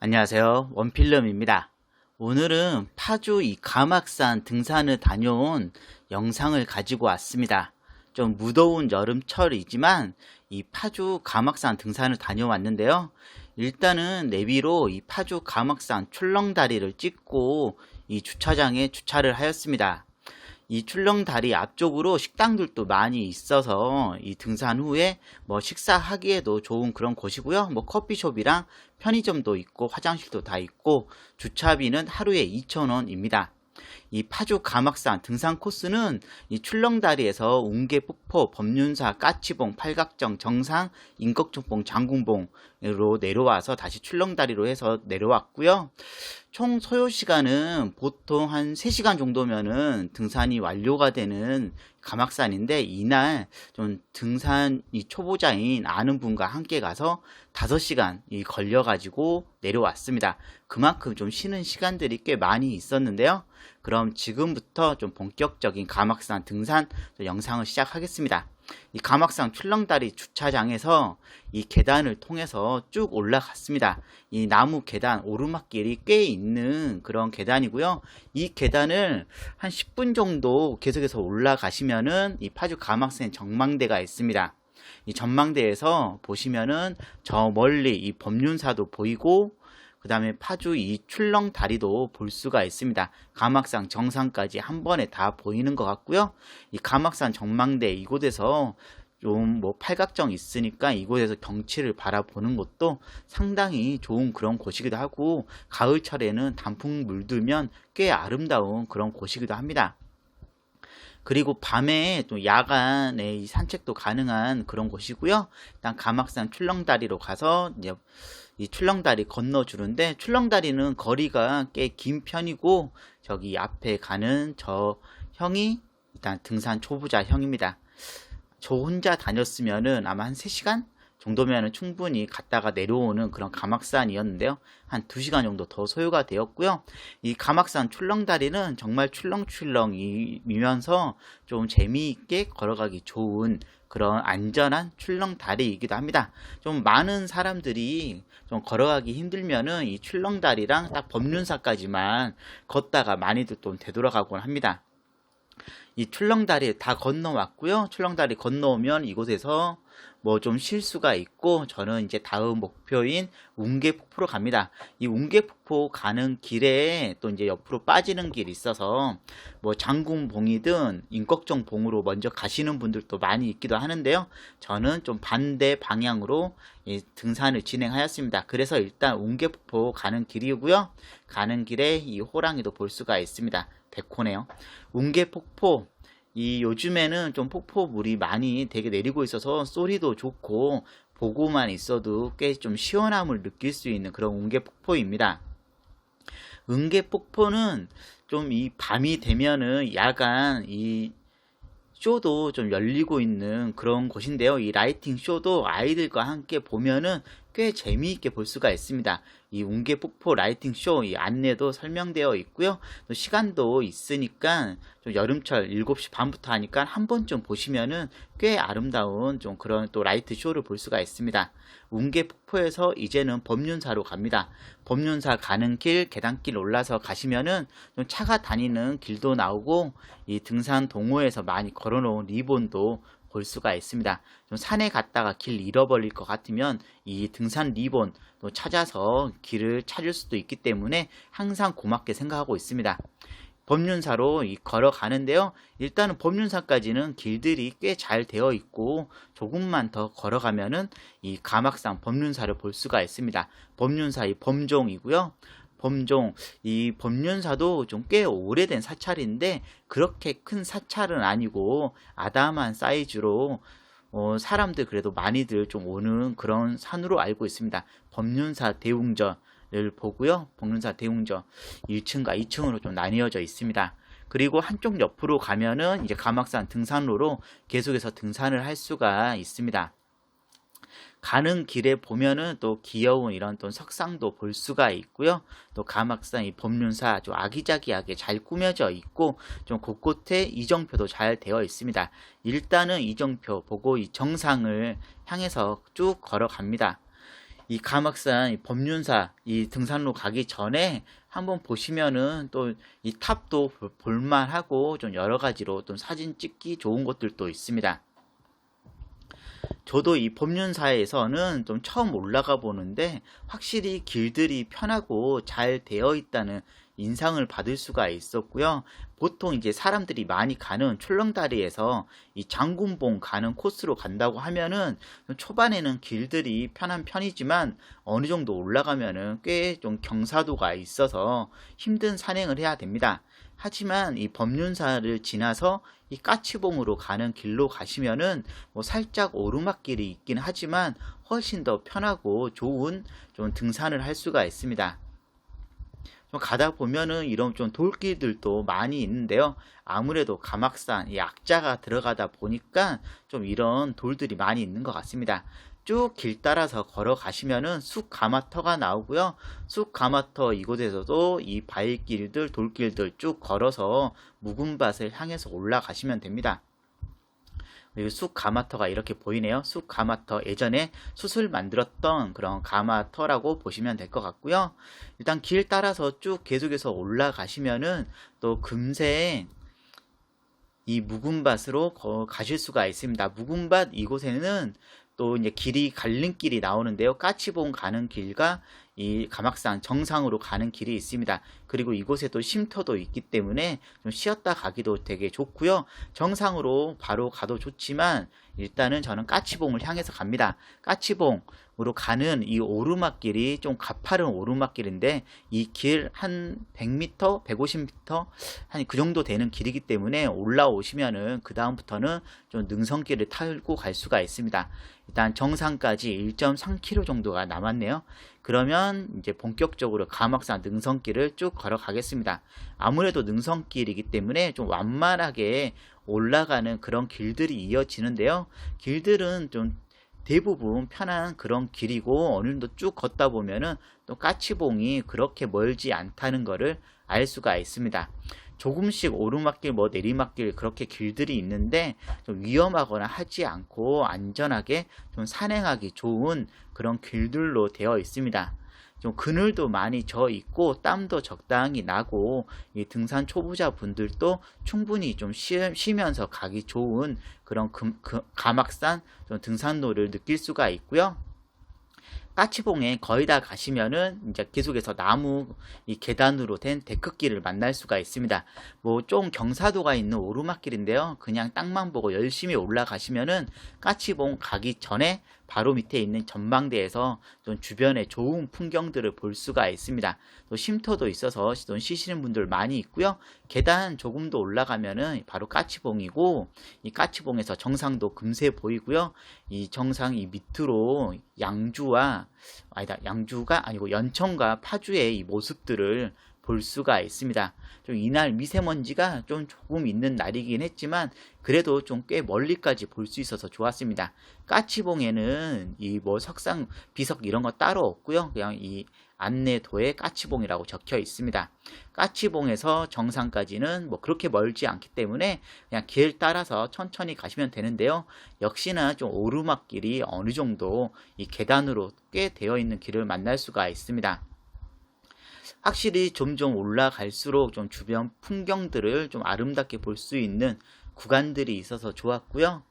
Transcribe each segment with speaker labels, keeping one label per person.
Speaker 1: 안녕하세요. 원필름입니다. 오늘은 파주 이 가막산 등산을 다녀온 영상을 가지고 왔습니다. 좀 무더운 여름철이지만 이 파주 가막산 등산을 다녀왔는데요. 일단은 내비로 이 파주 가막산 출렁다리를 찍고 이 주차장에 주차를 하였습니다. 이 출렁다리 앞쪽으로 식당들도 많이 있어서 이 등산 후에 뭐 식사하기에도 좋은 그런 곳이고요. 뭐 커피숍이랑 편의점도 있고 화장실도 다 있고 주차비는 하루에 2,000원입니다. 이 파주 가막산 등산 코스는 이 출렁다리에서 웅계폭포, 법륜사, 까치봉, 팔각정, 정상, 인걱정봉, 장군봉으로 내려와서 다시 출렁다리로 해서 내려왔고요. 총 소요 시간은 보통 한 3시간 정도면은 등산이 완료가 되는 가막산인데, 이날 좀 등산이 초보자인 아는 분과 함께 가서 5시간 걸려가지고 내려왔습니다. 그만큼 좀 쉬는 시간들이 꽤 많이 있었는데요. 그럼 지금부터 좀 본격적인 가막산 등산 영상을 시작하겠습니다. 이 가막산 출렁다리 주차장에서 이 계단을 통해서 쭉 올라갔습니다. 이 나무 계단, 오르막길이 꽤 있는 그런 계단이고요. 이 계단을 한 10분 정도 계속해서 올라가시면은 이 파주 가막산 전망대가 있습니다. 이 전망대에서 보시면은 저 멀리 이 법륜사도 보이고, 그 다음에 파주 이 출렁다리도 볼 수가 있습니다. 가막산 정상까지 한 번에 다 보이는 것 같고요. 이 가막산 전망대 이곳에서 좀 뭐 팔각정 있으니까 이곳에서 경치를 바라보는 것도 상당히 좋은 그런 곳이기도 하고, 가을철에는 단풍 물들면 꽤 아름다운 그런 곳이기도 합니다. 그리고 밤에 또 야간에 산책도 가능한 그런 곳이고요. 일단 가막산 출렁다리로 가서 이제 이 출렁다리 건너주는데, 출렁다리는 거리가 꽤 긴 편이고, 저기 앞에 가는 저 형이 일단 등산 초보자 형입니다. 저 혼자 다녔으면은 아마 한 3시간 정도면은 충분히 갔다가 내려오는 그런 가막산이었는데요. 한 2시간 정도 더 소요가 되었고요. 이 가막산 출렁다리는 정말 출렁출렁이면서 좀 재미있게 걸어가기 좋은 그런 안전한 출렁다리이기도 합니다. 좀 많은 사람들이 좀 걸어가기 힘들면은 이 출렁다리랑 딱 법륜사까지만 걷다가 많이들 좀 되돌아가곤 합니다. 이 출렁다리 다 건너왔고요. 출렁다리 건너오면 이곳에서 뭐 좀 쉴 수가 있고, 저는 이제 다음 목표인 웅계폭포로 갑니다. 이 웅계폭포 가는 길에 또 이제 옆으로 빠지는 길이 있어서 뭐 장군봉이든 인걱정봉으로 먼저 가시는 분들도 많이 있기도 하는데요. 저는 좀 반대 방향으로 등산을 진행하였습니다. 그래서 일단 웅계폭포 가는 길이고요. 가는 길에 이 호랑이도 볼 수가 있습니다. 백호네요. 웅계폭포, 이 요즘에는 좀 폭포물이 많이 되게 내리고 있어서 소리도 좋고 보고만 있어도 꽤 좀 시원함을 느낄 수 있는 그런 웅계폭포입니다. 웅계폭포는 좀 이 밤이 되면은 야간 이 쇼도 좀 열리고 있는 그런 곳인데요. 이 라이팅 쇼도 아이들과 함께 보면은 꽤 재미있게 볼 수가 있습니다. 이 웅계폭포 라이팅 쇼 이 안내도 설명되어 있고요. 또 시간도 있으니까 좀 여름철 7시 반부터 하니까 한 번쯤 보시면은 꽤 아름다운 좀 그런 또 라이트 쇼를 볼 수가 있습니다. 웅계폭포에서 이제는 법륜사로 갑니다. 법륜사 가는 길, 계단길 올라서 가시면은 좀 차가 다니는 길도 나오고, 이 등산 동호회에서 많이 걸어놓은 리본도 볼 수가 있습니다. 좀 산에 갔다가 길 잃어버릴 것 같으면 이 등산 리본 또 찾아서 길을 찾을 수도 있기 때문에 항상 고맙게 생각하고 있습니다. 법륜사로 걸어가는데요. 일단은 법륜사까지는 길들이 꽤 잘 되어 있고, 조금만 더 걸어가면은 이 가막산 법륜사를 볼 수가 있습니다. 법륜사 이 범종이고요. 범종, 이 법륜사도 좀 꽤 오래된 사찰인데 그렇게 큰 사찰은 아니고 아담한 사이즈로 사람들 그래도 많이들 좀 오는 그런 산으로 알고 있습니다. 법륜사 대웅전을 보고요. 법륜사 대웅전 1층과 2층으로 좀 나뉘어져 있습니다. 그리고 한쪽 옆으로 가면은 이제 가막산 등산로로 계속해서 등산을 할 수가 있습니다. 가는 길에 보면은 또 귀여운 이런 또 석상도 볼 수가 있고요. 또 가막산 이 법륜사 아주 아기자기하게 잘 꾸며져 있고, 좀 곳곳에 이정표도 잘 되어 있습니다. 일단은 이정표 보고 이 정상을 향해서 쭉 걸어갑니다. 이 가막산 이 법륜사 이 등산로 가기 전에 한번 보시면은 또 이 탑도 볼만하고 좀 여러 가지로 좀 사진 찍기 좋은 곳들도 있습니다. 저도 이 법륜사에서는 좀 처음 올라가 보는데 확실히 길들이 편하고 잘 되어 있다는 인상을 받을 수가 있었고요. 보통 이제 사람들이 많이 가는 출렁다리에서 이 장군봉 가는 코스로 간다고 하면은 초반에는 길들이 편한 편이지만 어느 정도 올라가면은 꽤 좀 경사도가 있어서 힘든 산행을 해야 됩니다. 하지만 이 법륜사를 지나서 이 까치봉으로 가는 길로 가시면은 뭐 살짝 오르막길이 있긴 하지만 훨씬 더 편하고 좋은 좀 등산을 할 수가 있습니다. 좀 가다 보면은 이런 좀 돌길들도 많이 있는데요. 아무래도 가막산, 이 악자가 들어가다 보니까 좀 이런 돌들이 많이 있는 것 같습니다. 쭉 길 따라서 걸어가시면은 쑥가마터가 나오고요. 쑥가마터 이곳에서도 이 바위길들, 돌길들 쭉 걸어서 묵은밭을 향해서 올라가시면 됩니다. 그리고 쑥가마터가 이렇게 보이네요. 쑥가마터 예전에 숯을 만들었던 그런 가마터라고 보시면 될 것 같고요. 일단 길 따라서 쭉 계속해서 올라가시면은 또 금세 이 묵은밭으로 가실 수가 있습니다. 묵은밭 이곳에는 또 이제 길이 갈림길이 나오는데요. 까치봉 가는 길과 이 가막산 정상으로 가는 길이 있습니다. 그리고 이곳에 또 쉼터도 있기 때문에 좀 쉬었다 가기도 되게 좋고요. 정상으로 바로 가도 좋지만 일단은 저는 까치봉을 향해서 갑니다. 까치봉으로 가는 이 오르막길이 좀 가파른 오르막길인데 이 길 한 100m, 150m 한 그 정도 되는 길이기 때문에 올라오시면은 그 다음부터는 좀 능선길을 타고 갈 수가 있습니다. 일단 정상까지 1.3km 정도가 남았네요. 그러면 이제 본격적으로 가막산 능선길을 쭉 걸어가겠습니다. 아무래도 능선길이기 때문에 좀 완만하게 올라가는 그런 길들이 이어지는데요. 길들은 좀 대부분 편한 그런 길이고 어느 정도 쭉 걷다 보면은 또 까치봉이 그렇게 멀지 않다는 것을 알 수가 있습니다. 조금씩 오르막길 뭐 내리막길 그렇게 길들이 있는데 좀 위험하거나 하지 않고 안전하게 좀 산행하기 좋은 그런 길들로 되어 있습니다. 좀 그늘도 많이 져 있고 땀도 적당히 나고 이 등산 초보자 분들도 충분히 좀 쉬면서 가기 좋은 그런 가막산 좀 등산로를 느낄 수가 있고요. 까치봉에 거의 다 가시면은 이제 계속해서 나무 이 계단으로 된 데크길을 만날 수가 있습니다. 뭐 좀 경사도가 있는 오르막길인데요. 그냥 땅만 보고 열심히 올라가시면은 까치봉 가기 전에 바로 밑에 있는 전망대에서 좀 주변의 좋은 풍경들을 볼 수가 있습니다. 또 쉼터도 있어서 좀 쉬시는 분들 많이 있고요. 계단 조금 더 올라가면은 바로 까치봉이고 이 까치봉에서 정상도 금세 보이고요. 이 정상 이 밑으로 양주가 아니고 연천과 파주의 이 모습들을 볼 수가 있습니다. 좀 이날 미세먼지가 좀 조금 있는 날이긴 했지만 그래도 좀 꽤 멀리까지 볼 수 있어서 좋았습니다. 까치봉에는 이 뭐 석상 비석 이런 거 따로 없고요. 그냥 이 안내도에 까치봉이라고 적혀 있습니다. 까치봉에서 정상까지는 뭐 그렇게 멀지 않기 때문에 그냥 길 따라서 천천히 가시면 되는데요. 역시나 좀 오르막길이 어느 정도 이 계단으로 꽤 되어 있는 길을 만날 수가 있습니다. 확실히 점점 올라갈수록 좀 주변 풍경들을 좀 아름답게 볼 수 있는 구간들이 있어서 좋았고요.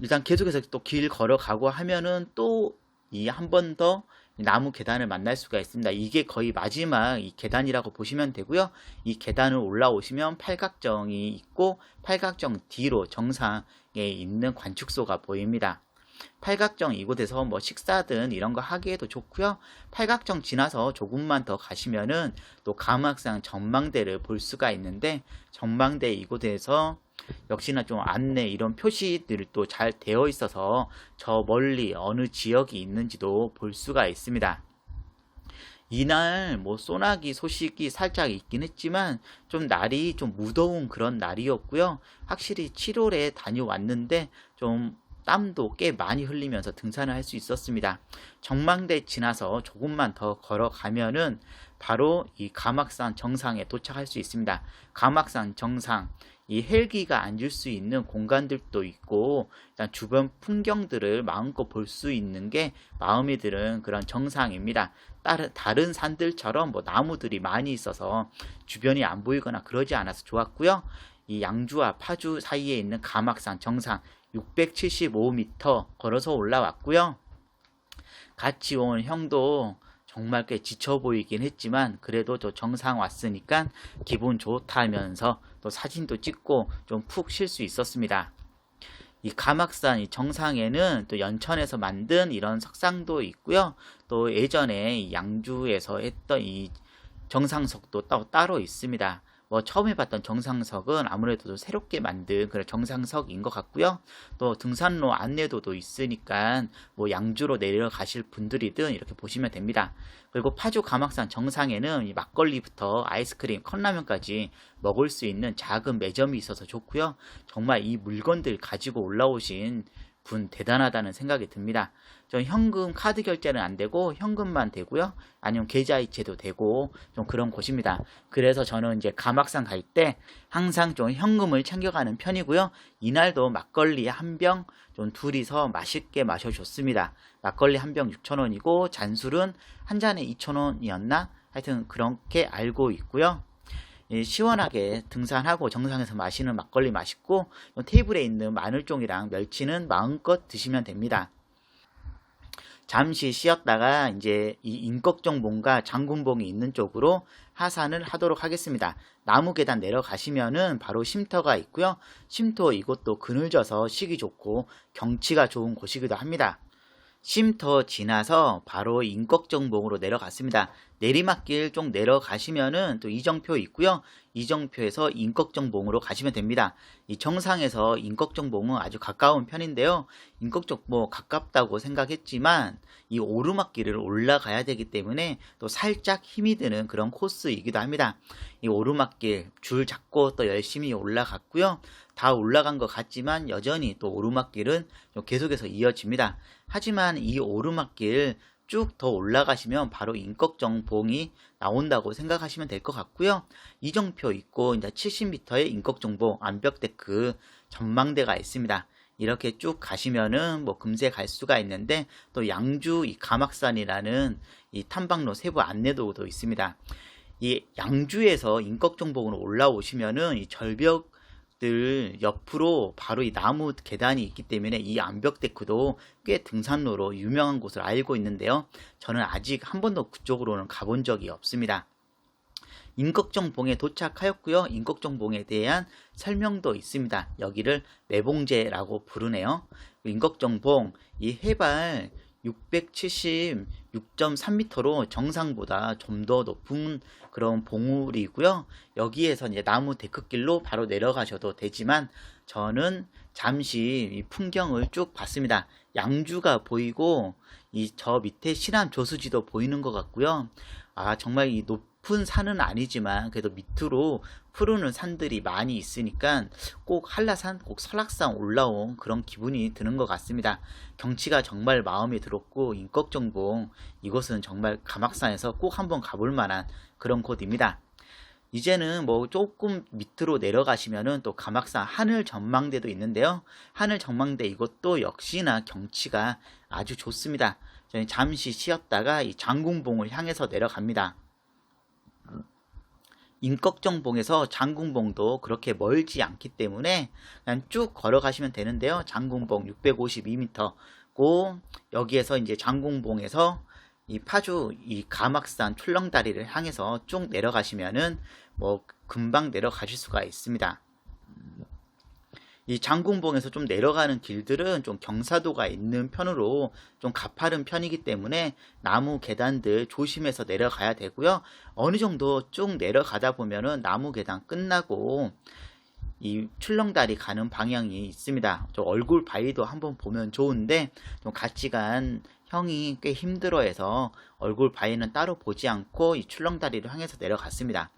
Speaker 1: 일단 계속해서 또 길 걸어가고 하면은 또 이 한 번 더 나무 계단을 만날 수가 있습니다. 이게 거의 마지막 이 계단이라고 보시면 되고요. 이 계단을 올라오시면 팔각정이 있고 팔각정 뒤로 정상에 있는 관측소가 보입니다. 팔각정 이곳에서 뭐 식사든 이런 거 하기에도 좋고요. 팔각정 지나서 조금만 더 가시면은 또 가막산 전망대를 볼 수가 있는데 전망대 이곳에서 역시나 좀 안내 이런 표시들이 또 잘 되어 있어서 저 멀리 어느 지역이 있는지도 볼 수가 있습니다. 이날 뭐 소나기 소식이 살짝 있긴 했지만 좀 날이 좀 무더운 그런 날이었고요. 확실히 7월에 다녀왔는데 좀 땀도 꽤 많이 흘리면서 등산을 할 수 있었습니다. 전망대 지나서 조금만 더 걸어가면은 바로 이 가막산 정상에 도착할 수 있습니다. 가막산 정상, 이 헬기가 앉을 수 있는 공간들도 있고, 일단 주변 풍경들을 마음껏 볼 수 있는 게 마음에 드는 그런 정상입니다. 다른 산들처럼 뭐 나무들이 많이 있어서 주변이 안 보이거나 그러지 않아서 좋았고요. 이 양주와 파주 사이에 있는 가막산 정상 675m 걸어서 올라왔고요. 같이 온 형도 정말 꽤 지쳐 보이긴 했지만 그래도 또 정상 왔으니까 기분 좋다면서 또 사진도 찍고 좀 푹 쉴 수 있었습니다. 이 가막산 이 정상에는 또 연천에서 만든 이런 석상도 있고요. 또 예전에 양주에서 했던 이 정상석도 따로 있습니다. 뭐 처음 해봤던 정상석은 아무래도 좀 새롭게 만든 그런 정상석인 것 같고요. 또 등산로 안내도도 있으니까 뭐 양주로 내려가실 분들이든 이렇게 보시면 됩니다. 그리고 파주 가막산 정상에는 이 막걸리부터 아이스크림, 컵라면까지 먹을 수 있는 작은 매점이 있어서 좋고요. 정말 이 물건들 가지고 올라오신 분 대단하다는 생각이 듭니다. 저 현금 카드 결제는 안 되고 현금만 되고요. 아니면 계좌이체도 되고 좀 그런 곳입니다. 그래서 저는 이제 가막산 갈 때 항상 좀 현금을 챙겨가는 편이고요. 이날도 막걸리 한 병 좀 둘이서 맛있게 마셔줬습니다. 막걸리 한 병 6,000원이고 잔술은 한 잔에 2,000원이었나? 하여튼 그렇게 알고 있고요. 시원하게 등산하고 정상에서 마시는 막걸리 맛있고 테이블에 있는 마늘종이랑 멸치는 마음껏 드시면 됩니다. 잠시 쉬었다가 이제 이 인걱정봉과 장군봉이 있는 쪽으로 하산을 하도록 하겠습니다. 나무 계단 내려가시면은 바로 쉼터가 있고요. 쉼터 이곳도 그늘져서 쉬기 좋고 경치가 좋은 곳이기도 합니다. 쉼터 지나서 바로 인걱정봉으로 내려갔습니다. 내리막길 좀 내려가시면은 또 이정표 있고요. 이정표에서 인걱정봉으로 가시면 됩니다. 이 정상에서 인걱정봉은 아주 가까운 편인데요. 인걱정봉 가깝다고 생각했지만 이 오르막길을 올라가야 되기 때문에 또 살짝 힘이 드는 그런 코스이기도 합니다. 이 오르막길 줄 잡고 또 열심히 올라갔고요. 다 올라간 것 같지만 여전히 또 오르막길은 계속해서 이어집니다. 하지만 이 오르막길 쭉 더 올라가시면 바로 인걱정봉이 나온다고 생각하시면 될 것 같고요. 이정표 있고 이제 70m의 인걱정봉 암벽데크 전망대가 있습니다. 이렇게 쭉 가시면은 뭐 금세 갈 수가 있는데 또 양주 이 가막산이라는 이 탐방로 세부 안내도도 있습니다. 이 양주에서 인걱정봉으로 올라오시면은 이 절벽 들 옆으로 바로 이 나무 계단이 있기 때문에 이 암벽데크도 꽤 등산로로 유명한 곳을 알고 있는데요. 저는 아직 한 번도 그쪽으로는 가본 적이 없습니다. 인걱정봉에 도착하였고요. 인걱정봉에 대한 설명도 있습니다. 여기를 매봉제라고 부르네요. 인걱정봉 이 해발 676.3m로 정상보다 좀 더 높은 그런 봉우리고요. 여기에서 이제 나무 데크길로 바로 내려가셔도 되지만 저는 잠시 이 풍경을 쭉 봤습니다. 양주가 보이고 이 저 밑에 신안 저수지도 보이는 것 같고요. 아 정말 이 높은 산은 아니지만 그래도 밑으로 푸르는 산들이 많이 있으니까 꼭 한라산, 꼭 설악산 올라온 그런 기분이 드는 것 같습니다. 경치가 정말 마음에 들었고 인걱정봉 이곳은 정말 가막산에서 꼭 한번 가볼 만한 그런 곳입니다. 이제는 뭐 조금 밑으로 내려가시면은 또 가막산 하늘 전망대도 있는데요. 하늘 전망대 이것도 역시나 경치가 아주 좋습니다. 저희 잠시 쉬었다가 이 장군봉을 향해서 내려갑니다. 인걱정봉에서 장군봉도 그렇게 멀지 않기 때문에 그냥 쭉 걸어가시면 되는데요. 장군봉 652m고 여기에서 이제 장군봉에서 이 파주 이 가막산 출렁다리를 향해서 쭉 내려가시면은 뭐 금방 내려가실 수가 있습니다. 이 장군봉에서 좀 내려가는 길들은 좀 경사도가 있는 편으로 좀 가파른 편이기 때문에 나무 계단들 조심해서 내려가야 되고요. 어느 정도 쭉 내려가다 보면은 나무 계단 끝나고 이 출렁다리 가는 방향이 있습니다. 저 얼굴 바위도 한번 보면 좋은데 좀 같이 간 형이 꽤 힘들어해서 얼굴 바위는 따로 보지 않고 이 출렁다리를 향해서 내려갔습니다.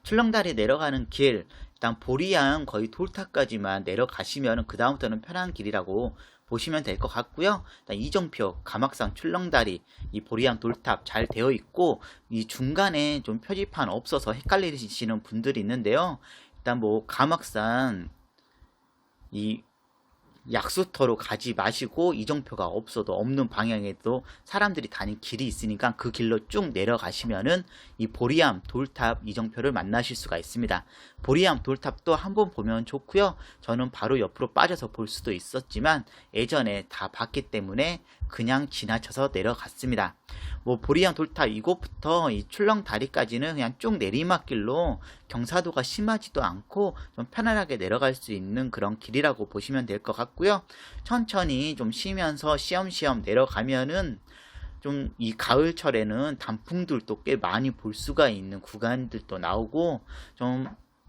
Speaker 1: 출렁다리 내려가는 길 일단 보리양 거의 돌탑까지만 내려가시면 그 다음부터는 편한 길이라고 보시면 될 것 같고요. 일단 이정표, 가막산, 출렁다리, 이 보리양 돌탑 잘 되어 있고 이 중간에 좀 표지판 없어서 헷갈리시는 분들이 있는데요. 일단 뭐 가막산 이 약수터로 가지 마시고 이정표가 없어도 없는 방향에도 사람들이 다니는 길이 있으니까 그 길로 쭉 내려가시면은 이 보리암 돌탑 이정표를 만나실 수가 있습니다. 보리암 돌탑도 한번 보면 좋고요. 저는 바로 옆으로 빠져서 볼 수도 있었지만 예전에 다 봤기 때문에 그냥 지나쳐서 내려갔습니다. 뭐 보리암 돌탑 이곳부터 이 출렁다리까지는 그냥 쭉 내리막길로 경사도가 심하지도 않고 좀 편안하게 내려갈 수 있는 그런 길이라고 보시면 될 것 같고요. 천천히 좀 쉬면서 시험시험 내려가면은 좀 이 가을철에는 단풍들도 꽤 많이 볼 수가 있는 구간들도 나오고 좀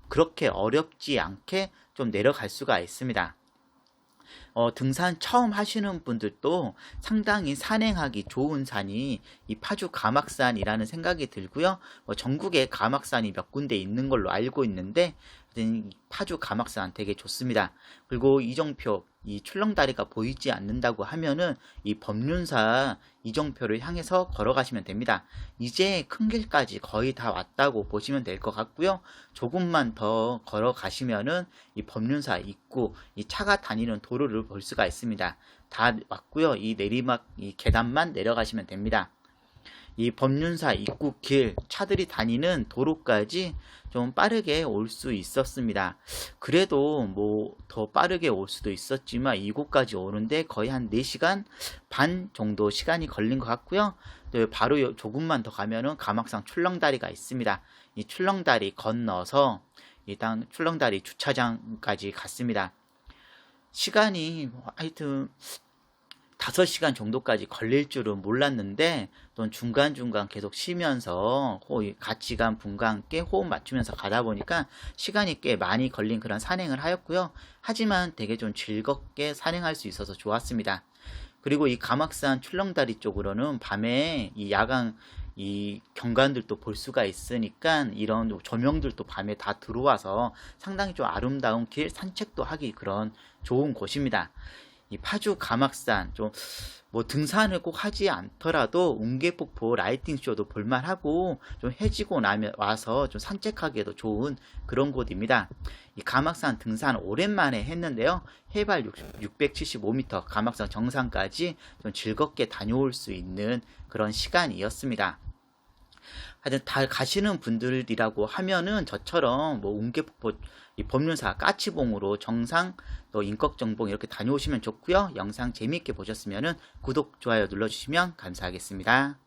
Speaker 1: 그렇게 어렵지 않게 좀 내려갈 수가 있습니다. 등산 처음 하시는 분들도 상당히 산행하기 좋은 산이 이 파주 가막산이라는 생각이 들고요. 전국에 가막산이 몇 군데 있는 걸로 알고 있는데 파주 가막산 되게 좋습니다. 그리고 이정표 이 출렁다리가 보이지 않는다고 하면은 이 법륜사 이정표를 향해서 걸어가시면 됩니다. 이제 큰 길까지 거의 다 왔다고 보시면 될 것 같고요. 조금만 더 걸어가시면은 이 법륜사 입구 이 차가 다니는 도로를 볼 수가 있습니다. 다 왔고요. 이 내리막 이 계단만 내려가시면 됩니다. 이 법륜사 입구길 차들이 다니는 도로까지 좀 빠르게 올 수 있었습니다. 그래도 뭐 더 빠르게 올 수도 있었지만 이곳까지 오는데 거의 한 4시간 반 정도 시간이 걸린 것 같고요. 또 바로 조금만 더 가면은 가막산 출렁다리가 있습니다. 이 출렁다리 건너서 일단 출렁다리 주차장까지 갔습니다. 시간이 하여튼 5시간 정도까지 걸릴 줄은 몰랐는데 또 중간중간 계속 쉬면서 같이 간 분과 함께 호흡 맞추면서 가다 보니까 시간이 꽤 많이 걸린 그런 산행을 하였고요. 하지만 되게 좀 즐겁게 산행할 수 있어서 좋았습니다. 그리고 이 가막산 출렁다리 쪽으로는 밤에 이 야간 이 경관들도 볼 수가 있으니까 이런 조명들도 밤에 다 들어와서 상당히 좀 아름다운 길 산책도 하기 그런 좋은 곳입니다. 이 파주 가막산 좀 뭐 등산을 꼭 하지 않더라도 웅계폭포 라이팅 쇼도 볼만하고 좀 해지고 나면 와서 좀 산책하기에도 좋은 그런 곳입니다. 이 가막산 등산 오랜만에 했는데요. 해발 675m 가막산 정상까지 좀 즐겁게 다녀올 수 있는 그런 시간이었습니다. 하여튼 다 가시는 분들이라고 하면은 저처럼 뭐 웅계폭포 이 법륜사 까치봉으로 정상 또 인걱정봉 이렇게 다녀오시면 좋고요. 영상 재미있게 보셨으면은 구독, 좋아요 눌러주시면 감사하겠습니다.